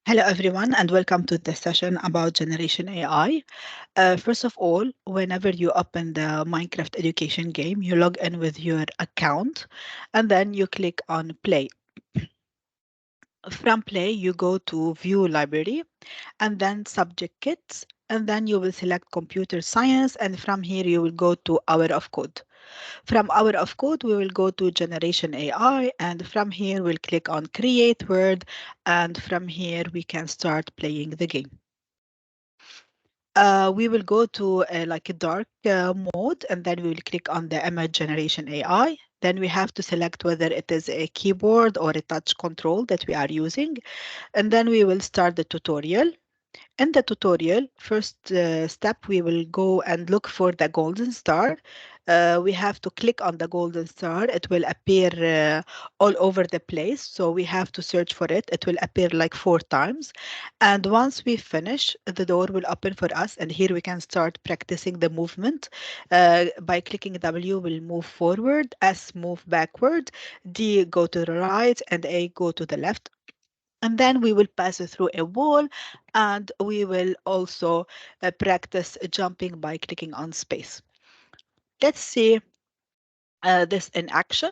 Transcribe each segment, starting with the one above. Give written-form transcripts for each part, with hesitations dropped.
Hello, everyone, and welcome to the session about Generation AI. First of all, whenever you open the Minecraft education game, you log in with your account and then you click on Play. From Play, you go to View Library and then Subject Kits, and then you will select Computer Science, and from here you will go to Hour of Code. From Hour of Code, we will go to Generation AI, and from here we'll click on Create Word, and from here we can start playing the game. We will go to like a dark mode, and then we will click on the image generation AI. Then we have to select whether it is a keyboard or a touch control that we are using. And then we will start the tutorial. In the tutorial, first step, we will go and look for the golden star. We have to click on the golden star. It will appear all over the place. So we have to search for it. It will appear like 4 times. And once we finish, the door will open for us. And here we can start practicing the movement. By clicking W, we'll move forward, S move backward, D go to the right, and A go to the left. And then we will pass through a wall, and we will also practice jumping by clicking on space. Let's see this in action.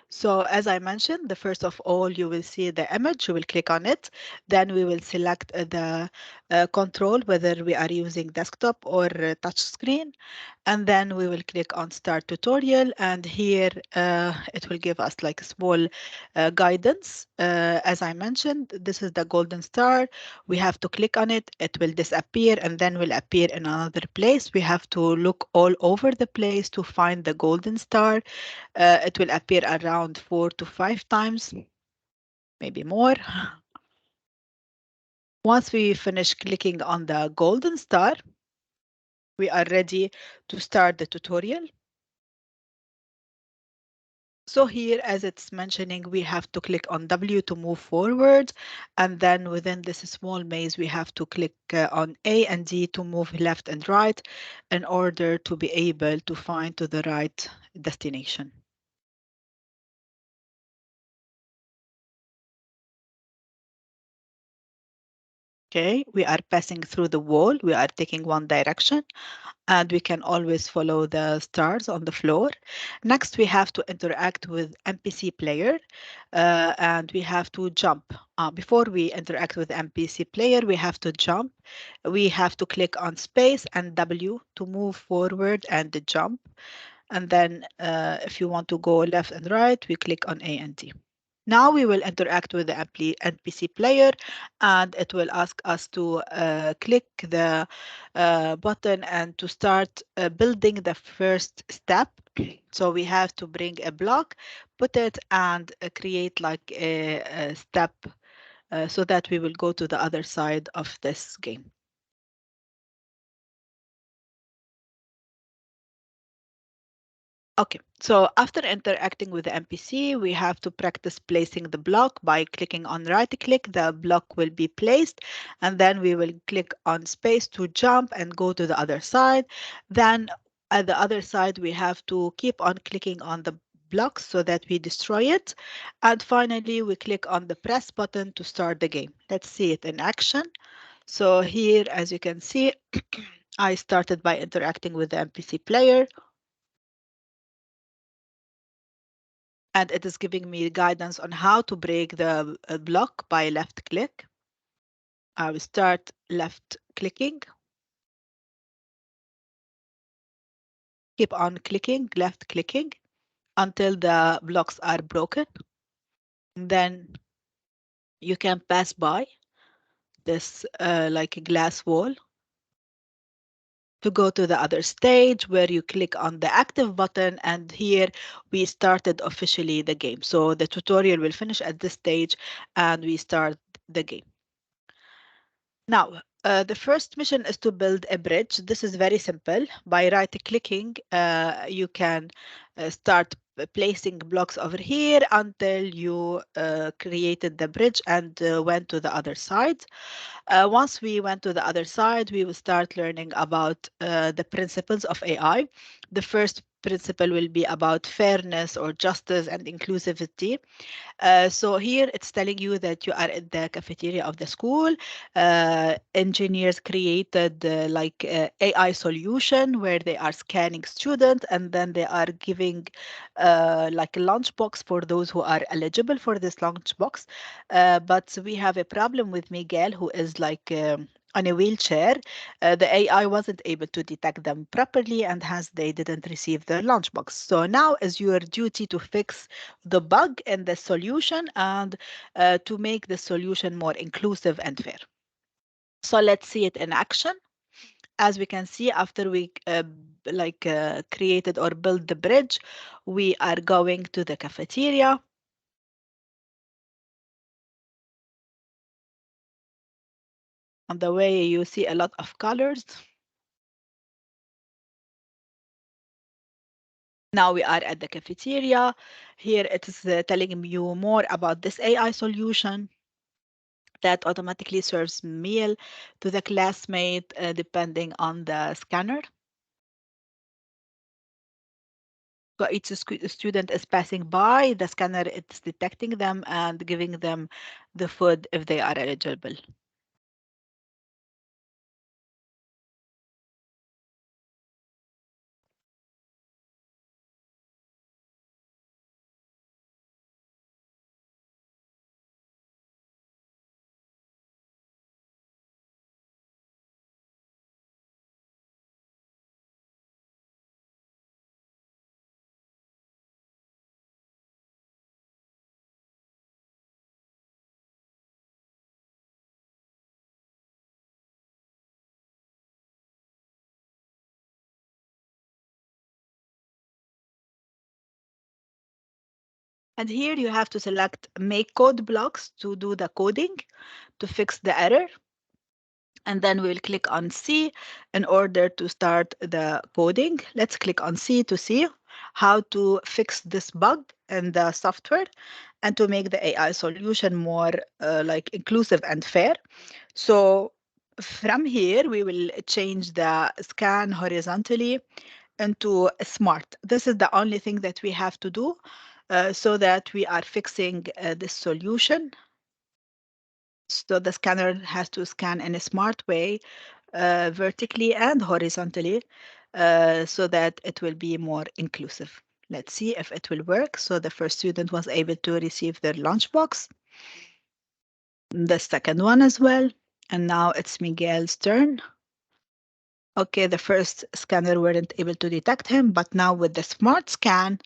So as I mentioned, the first of all, you will see the image, you will click on it. Then we will select the control, whether we are using desktop or touch screen. And then we will click on Start Tutorial. And here it will give us like a small guidance. As I mentioned, this is the golden star. We have to click on it. It will disappear and then will appear in another place. We have to look all over the place to find the golden star. It will appear around 4 to 5 times, maybe more. Once we finish clicking on the golden star, we are ready to start the tutorial. So here, as it's mentioning, we have to click on W to move forward. And then within this small maze, we have to click on A and D to move left and right in order to be able to find to the right destination. Okay, we are passing through the wall. We are taking one direction, and we can always follow the stars on the floor. Next, we have to interact with NPC player, and we have to jump. Before we interact with NPC player, we have to jump. We have to click on space and W to move forward and jump. And then if you want to go left and right, we click on A and D. Now we will interact with the NPC player, and it will ask us to click the button and to start building the first step. So we have to bring a block, put it, and create like a step so that we will go to the other side of this game. Okay, so after interacting with the NPC, we have to practice placing the block by clicking on right click. The block will be placed, and then we will click on space to jump and go to the other side. Then at the other side, we have to keep on clicking on the block so that we destroy it. And finally, we click on the press button to start the game. Let's see it in action. So here, as you can see, I started by interacting with the NPC player. And it is giving me guidance on how to break the block by left click. I will start left clicking. Keep on clicking, left clicking until the blocks are broken. And then you can pass by this like a glass wall to go to the other stage where you click on the active button, and here we started officially the game. So the tutorial will finish at this stage and we start the game. Now, the first mission is to build a bridge. This is very simple. By right-clicking, you can start placing blocks over here until you created the bridge and went to the other side. Once we went to the other side, we will start learning about the principles of AI. The first principle will be about fairness or justice and inclusivity. So here it's telling you that you are in the cafeteria of the school. Engineers created AI solution where they are scanning students and then they are giving like a lunchbox for those who are eligible for this lunchbox. But we have a problem with Miguel, who is on a wheelchair. The AI wasn't able to detect them properly, and hence they didn't receive their lunchbox. So now is your duty to fix the bug in the solution and to make the solution more inclusive and fair. So let's see it in action. As we can see, after we created or built the bridge, we are going to the cafeteria. On the way, you see a lot of colors. Now we are at the cafeteria. Here it is telling you more about this AI solution that automatically serves meal to the classmate depending on the scanner. So each student is passing by, the scanner is detecting them and giving them the food if they are eligible. And here you have to select make code blocks to do the coding to fix the error. And then we'll click on C in order to start the coding. Let's click on C to see how to fix this bug in the software and to make the AI solution more inclusive and fair. So from here, we will change the scan horizontally into smart. This is the only thing that we have to do so that we are fixing this solution. So the scanner has to scan in a smart way, vertically and horizontally, so that it will be more inclusive. Let's see if it will work. So the first student was able to receive their lunchbox, the second one as well. And now it's Miguel's turn. Okay, the first scanner weren't able to detect him, but now with the smart scan,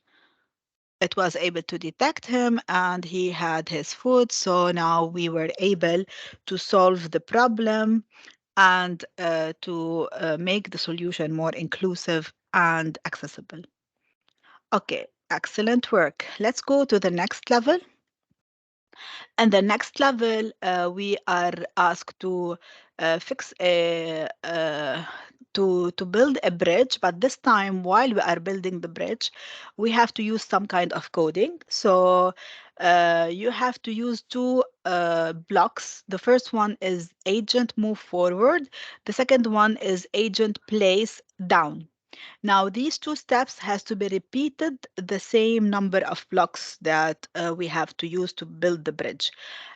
it was able to detect him and he had his food. So now we were able to solve the problem and to make the solution more inclusive and accessible. Okay, excellent work. Let's go to the next level. And the next level, we are asked to fix to build a bridge, but this time while we are building the bridge, we have to use some kind of coding. So you have to use two blocks. The first one is agent move forward. The second one is agent place down. Now, these two steps has to be repeated the same number of blocks that we have to use to build the bridge.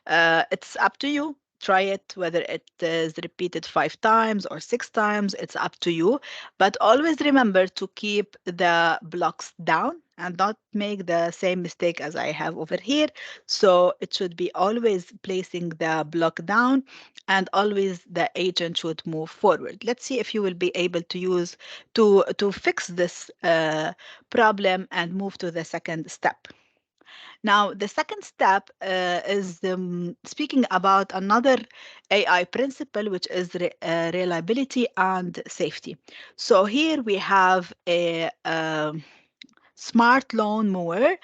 It's up to you. Try it, whether it is repeated 5 times or 6 times, it's up to you. But always remember to keep the blocks down and not make the same mistake as I have over here. So it should be always placing the block down and always the agent should move forward. Let's see if you will be able to use to fix this problem and move to the second step. Now, the second step is speaking about another AI principle, which is reliability and safety. So here we have a smart lawn mower.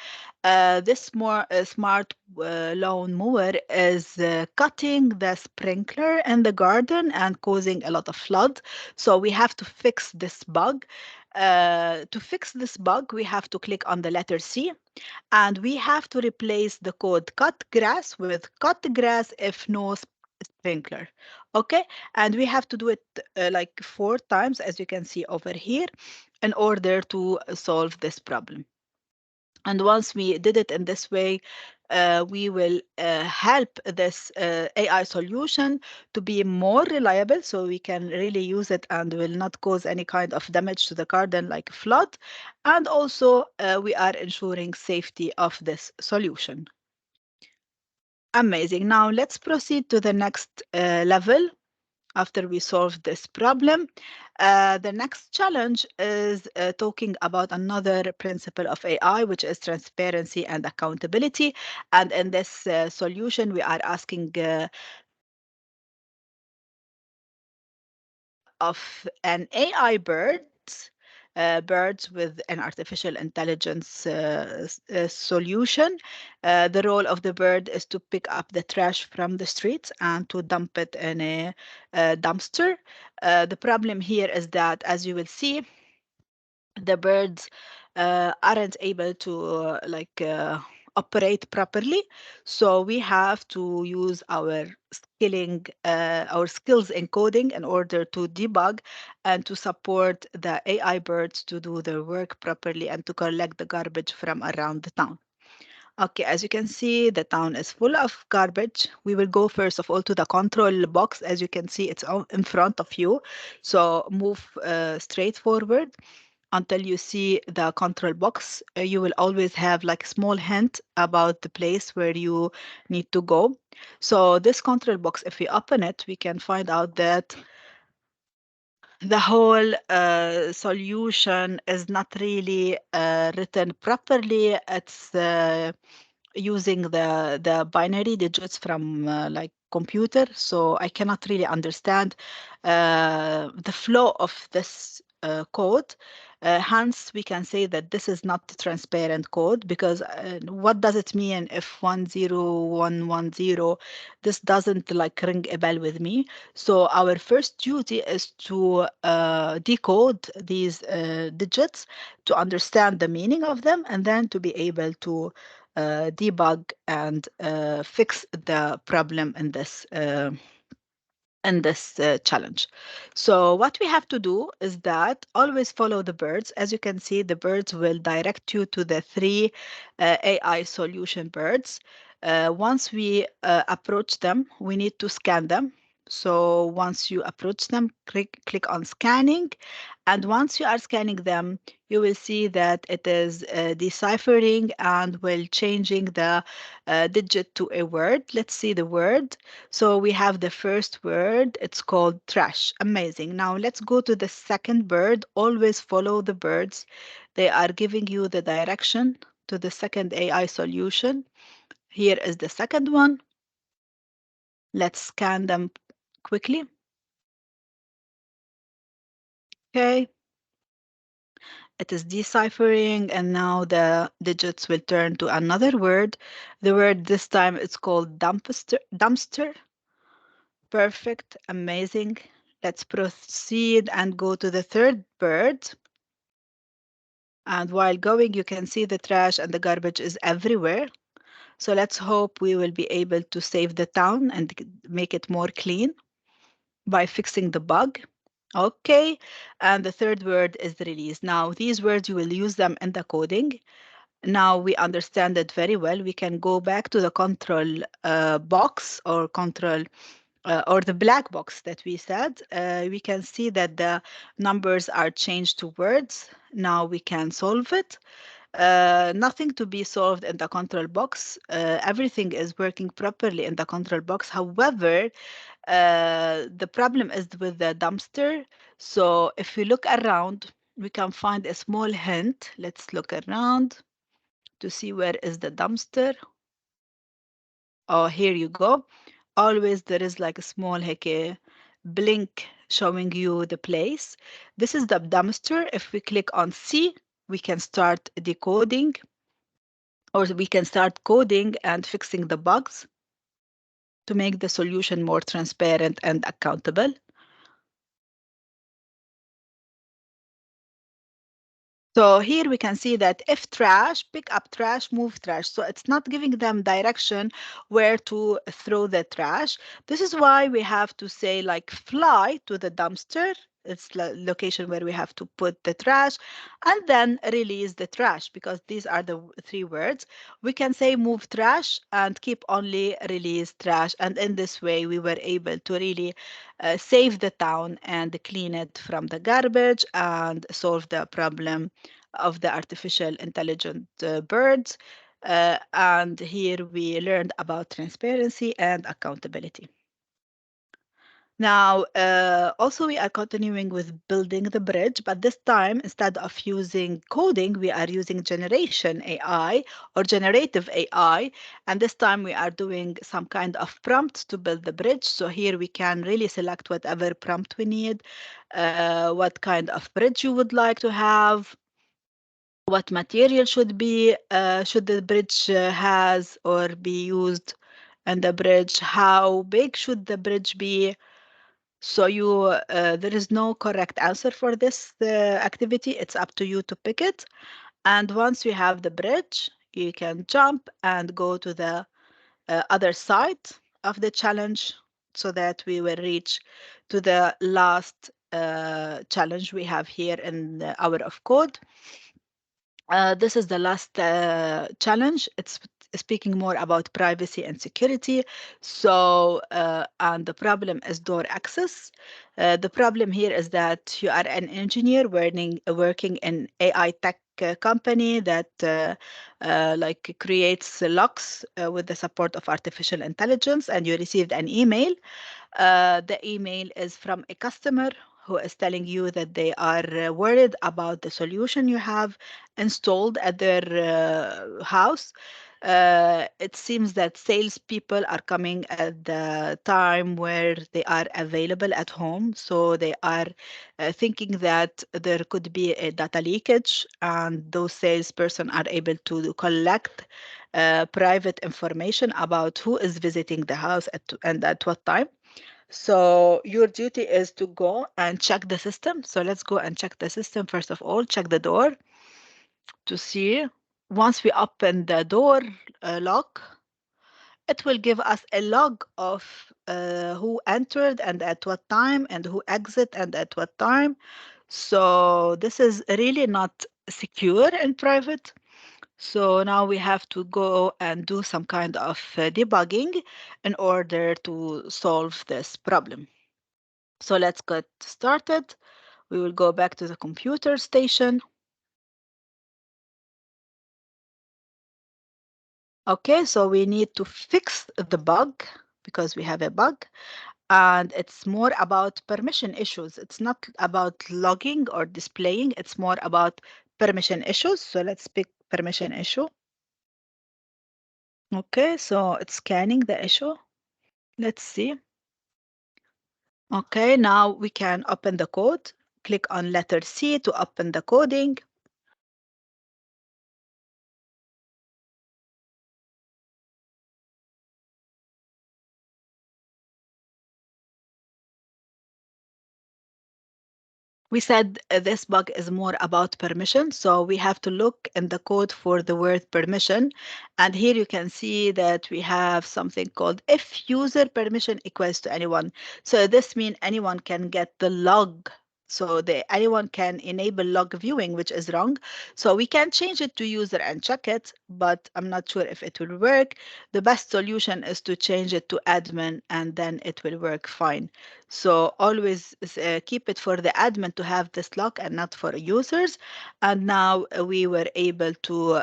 This more smart lawn mower is cutting the sprinkler in the garden and causing a lot of flood. So we have to fix this bug. To fix this bug, we have to click on the letter C and we have to replace the code cut grass with cut grass if no sprinkler. Okay, and we have to do it like 4 times, as you can see over here, in order to solve this problem. And once we did it in this way, we will help this AI solution to be more reliable, so we can really use it and will not cause any kind of damage to the garden like flood. And also, we are ensuring safety of this solution. Amazing. Now let's proceed to the next level after we solve this problem. The next challenge is talking about another principle of AI, which is transparency and accountability. And in this solution, we are asking of an AI birds with an artificial intelligence solution. The role of the bird is to pick up the trash from the streets and to dump it in a dumpster. The problem here is that, as you will see, the birds aren't able to operate properly. So we have to use our skills in coding in order to debug and to support the AI birds to do their work properly and to collect the garbage from around the town. Okay, as you can see, the town is full of garbage. We will go first of all to the control box. As you can see, it's in front of you. So move straight forward until you see the control box. You will always have like a small hint about the place where you need to go. So this control box, if we open it, we can find out that the whole solution is not really written properly. It's using the binary digits from like computer, so I cannot really understand the flow of this code. Hence, we can say that this is not transparent code, because what does it mean if 10110? This doesn't like ring a bell with me. So our first duty is to decode these digits to understand the meaning of them, and then to be able to debug and fix the problem in this challenge. So what we have to do is that always follow the birds. As you can see, the birds will direct you to the three AI solution birds. Once we approach them, we need to scan them. So once you approach them, click on scanning. And once you are scanning them, you will see that it is deciphering and will changing the digit to a word. Let's see the word. So we have the first word, it's called trash. Amazing. Now let's go to the second bird. Always follow the birds. They are giving you the direction to the second AI solution. Here is the second one. Let's scan them quickly. Okay. It is deciphering, and now the digits will turn to another word. The word this time it's called dumpster. Dumpster. Perfect, amazing. Let's proceed and go to the third bird. And while going, you can see the trash and the garbage is everywhere. So let's hope we will be able to save the town and make it more clean by fixing the bug. Okay, and the third word is release. Now, these words, you will use them in the coding. Now we understand it very well. We can go back to the control box or the black box that we said. We can see that the numbers are changed to words. Now we can solve it. Nothing to be solved in the control box. Everything is working properly in the control box. However, the problem is with the dumpster. So if we look around, we can find a small hint. Let's look around to see where is the dumpster. Oh, here you go. Always there is like a small blink showing you the place. This is the dumpster. If we click on C, we can start decoding, or we can start coding and fixing the bugs to make the solution more transparent and accountable. So here we can see that if trash, pick up trash, move trash. So it's not giving them direction where to throw the trash. This is why we have to say like fly to the dumpster. It's the location where we have to put the trash and then release the trash because these are the three words. We can say move trash and keep only release trash. And in this way, we were able to really save the town and clean it from the garbage and solve the problem of the artificial intelligent birds. And here we learned about transparency and accountability. Now, also we are continuing with building the bridge, but this time instead of using coding, we are using generation AI or generative AI. And this time we are doing some kind of prompt to build the bridge. So here we can really select whatever prompt we need, what kind of bridge you would like to have, what material should the bridge has or be used and the bridge, how big should the bridge be. So there is no correct answer for this activity. It's up to you to pick it. And once you have the bridge, you can jump and go to the other side of the challenge so that we will reach to the last challenge we have here in the hour of code. This is the last challenge. It's speaking more about privacy and security. So, and the problem is door access. The problem here is that you are an engineer working in AI tech company that like creates locks with the support of artificial intelligence, and you received an email. The email is from a customer who is telling you that they are worried about the solution you have installed at their house. It seems that salespeople are coming at the time where they are available at home. So they are thinking that there could be a data leakage, and those salesperson are able to collect private information about who is visiting the house and at what time. So your duty is to go and check the system. So let's go and check the system. First of all, check the door to see. Once we open the door lock, it will give us a log of who entered and at what time and who exit and at what time. So this is really not secure and private. So now we have to go and do some kind of debugging in order to solve this problem. So let's get started. We will go back to the computer station. Okay, so we need to fix the bug because we have a bug, and it's more about permission issues. It's not about logging or displaying, it's more about permission issues. So let's pick permission issue. Okay, so it's scanning the issue. Let's see. Okay, now we can open the code. Click on letter C to open the coding. We said this bug is more about permission, so we have to look in the code for the word permission. And here you can see that we have something called if user permission equals to anyone. So this means anyone can get the log. So anyone can enable log viewing, which is wrong. So we can change it to user and check it, but I'm not sure if it will work. The best solution is to change it to admin, and then it will work fine. So always keep it for the admin to have this lock and not for users. And now we were able to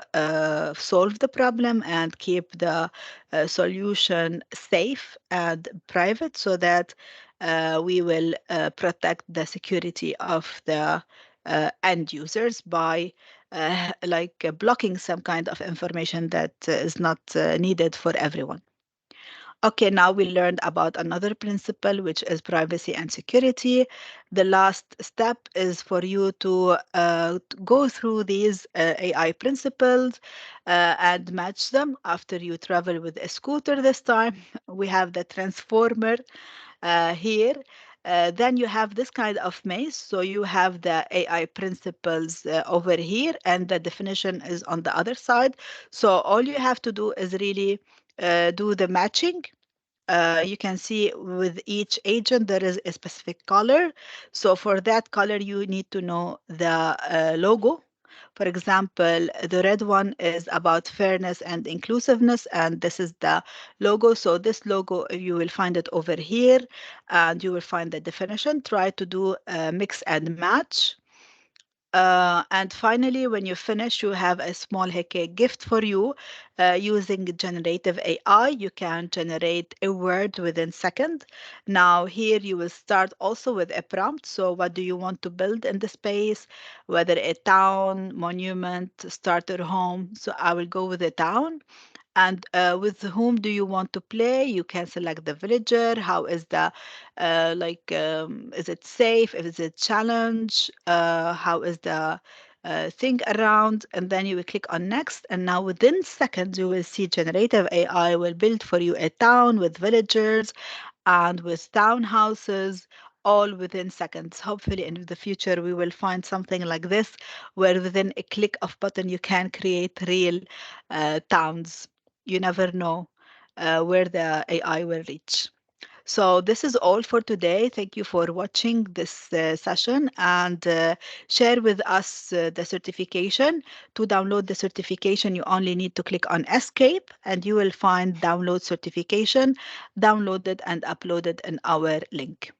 solve the problem and keep the solution safe and private so that we will protect the security of the end users by like blocking some kind of information that is not needed for everyone. Okay, now we learned about another principle, which is privacy and security. The last step is for you to go through these AI principles and match them after you travel with a scooter this time. We have the transformer here. Then you have this kind of maze. So you have the AI principles over here, and the definition is on the other side. So all you have to do is really do the matching. You can see with each agent there is a specific color. So for that color, you need to know the logo. For example, the red one is about fairness and inclusiveness, and this is the logo. So this logo, you will find it over here, and you will find the definition. Try to do a mix and match. And finally, when you finish, you have a small Heke gift for you. Using generative AI, you can generate a word within second. Now here you will start also with a prompt. So what do you want to build in the space? Whether a town, monument, starter home. So I will go with a town. And with whom do you want to play? You can select the villager. How is the is it safe? Is it challenge? How is the thing around? And then you will click on next. And now within seconds, you will see generative AI will build for you a town with villagers and with townhouses, all within seconds. Hopefully, in the future, we will find something like this, where within a click of button, you can create real towns. You never know where the AI will reach. So this is all for today. Thank you for watching this session, and share with us the certification. To download the certification, you only need to click on Escape and you will find download certification, downloaded and uploaded in our link.